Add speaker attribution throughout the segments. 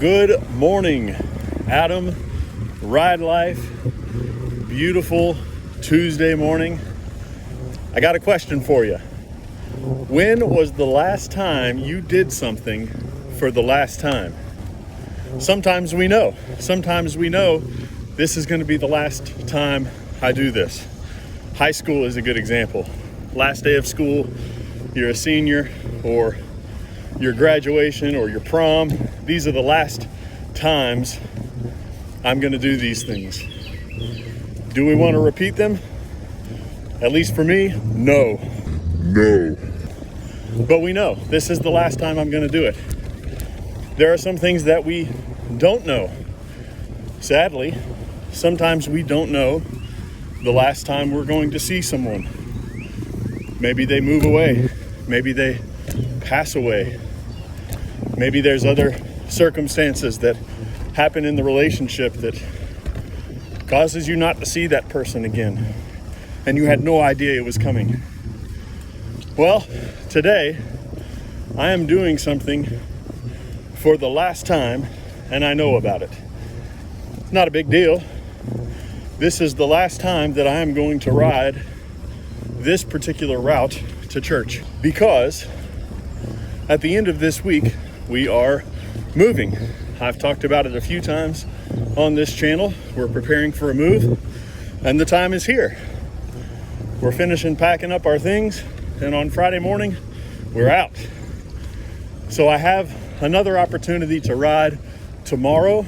Speaker 1: Good morning, Adam, Ride Life, beautiful Tuesday morning. I got a question for you. When was the last time you did something for the last time? Sometimes we know this is going to be the last time I do this. High school is a good example. Last day of school, you're a senior, or your graduation or your prom. These are the last times I'm going to do these things. Do we want to repeat them? At least for me, no. But we know this is the last time I'm going to do it. There are some things that we don't know. Sadly, sometimes we don't know the last time we're going to see someone. Maybe they move away. Maybe they pass away. Maybe there's other circumstances that happen in the relationship that causes you not to see that person again, and you had no idea it was coming. Well, today I am doing something for the last time, and I know about it. It's not a big deal. This is the last time that I am going to ride this particular route to church, because at the end of this week we are moving. I've talked about it a few times on this channel. We're preparing for a move, and the time is here. We're finishing packing up our things, and on Friday morning we're out. So I have another opportunity to ride tomorrow,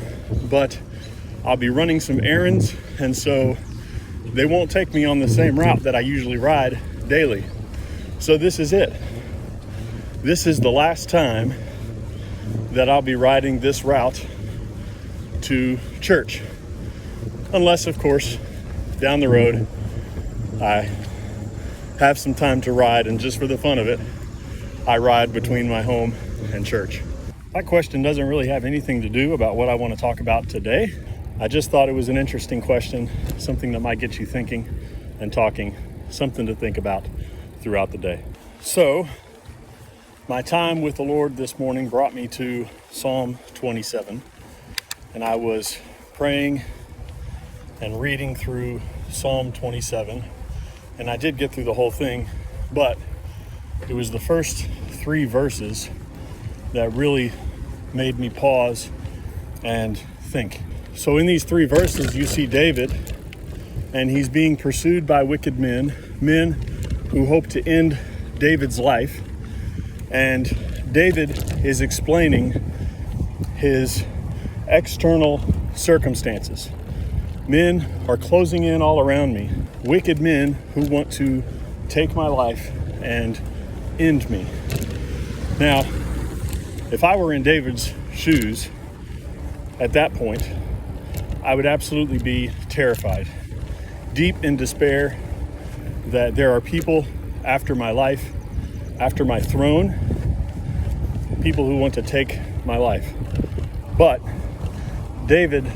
Speaker 1: but I'll be running some errands, and so they won't take me on the same route that I usually ride daily. So this is it. This is the last time that I'll be riding this route to church. Unless, of course, down the road I have some time to ride, and just for the fun of it, I ride between my home and church. That question doesn't really have anything to do about what I want to talk about today. I just thought it was an interesting question, something that might get you thinking and talking, something to think about throughout the day. So, my time with the Lord this morning brought me to Psalm 27, and I was praying and reading through Psalm 27, and I did get through the whole thing, but it was the first 3 verses that really made me pause and think. So in these 3 verses, you see David, and he's being pursued by wicked men who hope to end David's life. And David is explaining his external circumstances. Men are closing in all around me. Wicked men who want to take my life and end me. Now, if I were in David's shoes at that point, I would absolutely be terrified, deep in despair that there are people after my life, after my throne, people who want to take my life. But David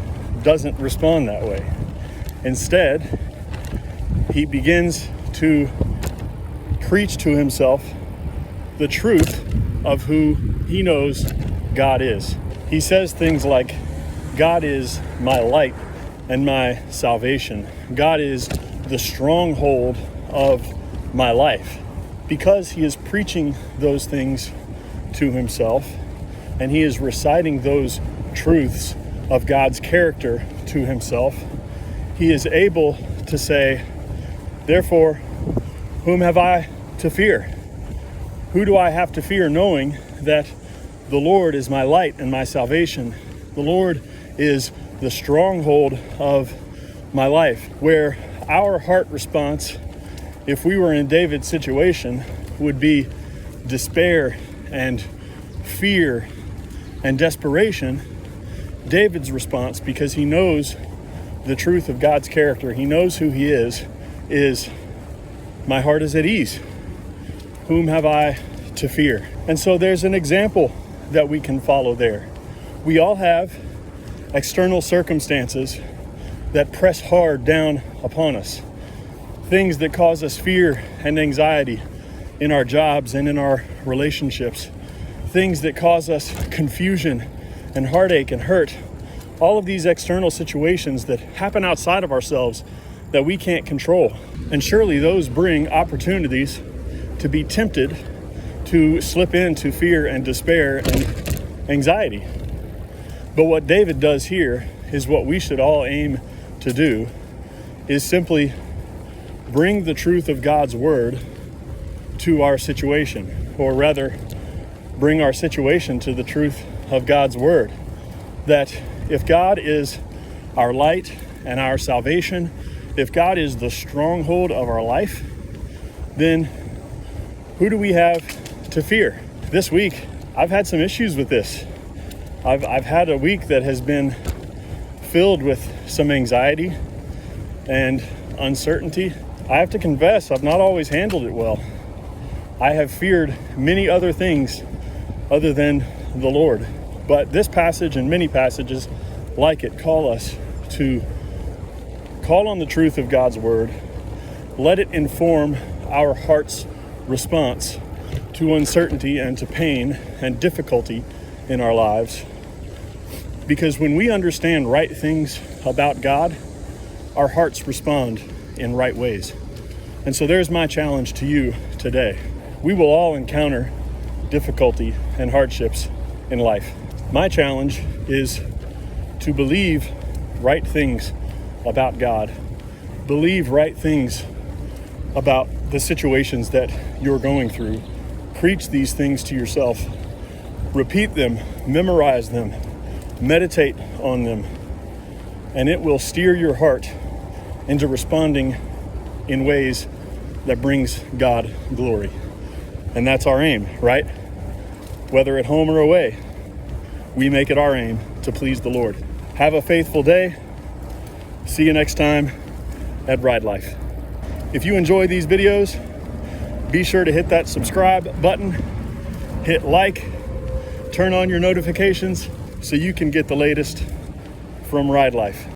Speaker 1: doesn't respond that way. Instead, he begins to preach to himself the truth of who he knows God is. He says things like, God is my light and my salvation. God is the stronghold of my life. Because he is preaching those things to himself, and he is reciting those truths of God's character to himself, he is able to say, therefore, whom have I to fear? Who do I have to fear, knowing that the Lord is my light and my salvation? The Lord is the stronghold of my life. Where our heart response, if we were in David's situation, would be despair and fear and desperation, David's response, because he knows the truth of God's character, he knows who he is my heart is at ease. Whom have I to fear? And so there's an example that we can follow there. We all have external circumstances that press hard down upon us. Things that cause us fear and anxiety in our jobs and in our relationships. Things that cause us confusion and heartache and hurt, all of these external situations that happen outside of ourselves that we can't control. And surely those bring opportunities to be tempted to slip into fear and despair and anxiety. But what David does here is what we should all aim to do, is simply bring the truth of God's word to our situation, or rather bring our situation to the truth of God's word. That if God is our light and our salvation, if God is the stronghold of our life, then who do we have to fear? This week, I've had some issues with this. I've had a week that has been filled with some anxiety and uncertainty. I have to confess, I've not always handled it well. I have feared many other things other than the Lord. But this passage and many passages like it call us to call on the truth of God's word. Let it inform our heart's response to uncertainty and to pain and difficulty in our lives. Because when we understand right things about God, our hearts respond in right ways. And so there's my challenge to you today. We will all encounter difficulty and hardships in life. My challenge is to believe right things about God. Believe right things about the situations that you're going through. Preach these things to yourself. Repeat them, memorize them, meditate on them, and it will steer your heart into responding in ways that brings God glory. And that's our aim, right? Whether at home or away, we make it our aim to please the Lord. Have a faithful day. See you next time at Ride Life. If you enjoy these videos, be sure to hit that subscribe button, hit like, turn on your notifications so you can get the latest from Ride Life.